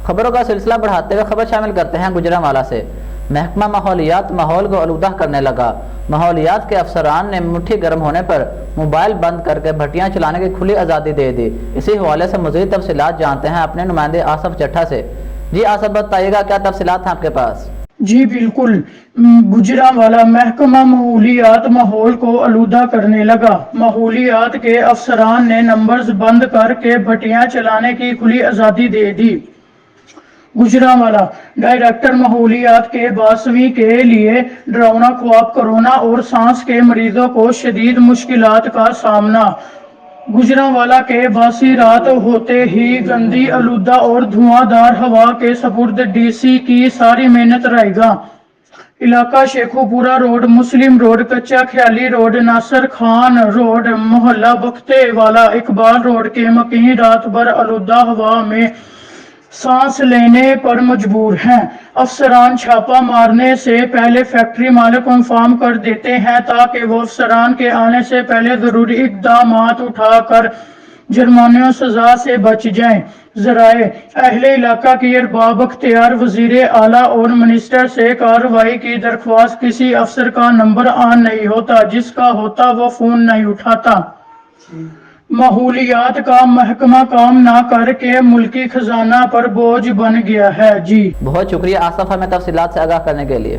خبروں کا سلسلہ بڑھاتے ہوئے خبر شامل کرتے ہیں گجرانوالہ سے۔ محکمہ ماحولیات ماحول کو آلودہ کرنے لگا۔ ماحولیات کے افسران نے مٹھی گرم ہونے پر موبائل بند کر کے بھٹیاں چلانے کی کھلی آزادی دے دی۔ اسی حوالے سے مزید تفصیلات جانتے ہیں اپنے نمائندے آصف چٹھا سے۔ جی آصف بتائیے گا کیا تفصیلات ہیں آپ کے پاس؟ جی بالکل، گجرانوالہ محکمہ ماحولیات ماحول کو آلودہ کرنے لگا۔ ماحولیات کے افسران نے نمبرز بند کر کے بھٹیاں چلانے کی کھلی آزادی دے دی۔ گجرانوالہ ڈائریکٹر ماحولیات کے 22ویں کے لیے ڈراؤنا خواب، کورونا اور سانس کے مریضوں کو شدید مشکلات کا سامنا۔ گجرانوالہ کے 82 رات ہوتے ہی گندی، آلودہ اور دھواں دار ہوا کے سپرد ڈی سی کی ساری محنت رائے گا۔ علاقہ شیخو پورہ روڈ، مسلم روڈ، کچا خیالی روڈ، ناصر خان روڈ، محلہ بختے والا، اقبال روڈ کے مکین رات بھر آلودہ ہوا میں سانس لینے پر مجبور ہیں۔ افسران چھاپہ مارنے سے پہلے فیکٹری مالک کو انفارم کر دیتے ہیں تاکہ وہ افسران کے آنے سے پہلے ضروری اقدامات اٹھا کر جرمانے و سزا سے بچ جائیں۔ ذرائع اہل علاقہ کی ارباب اختیار وزیر اعلیٰ اور منسٹر سے کارروائی کی درخواست۔ کسی افسر کا نمبر آن نہیں ہوتا، جس کا ہوتا وہ فون نہیں اٹھاتا۔ ماحولیات کا محکمہ کام نہ کر کے ملکی خزانہ پر بوجھ بن گیا ہے۔ جی بہت شکریہ آصف ہمیں تفصیلات سے آگاہ کرنے کے لیے۔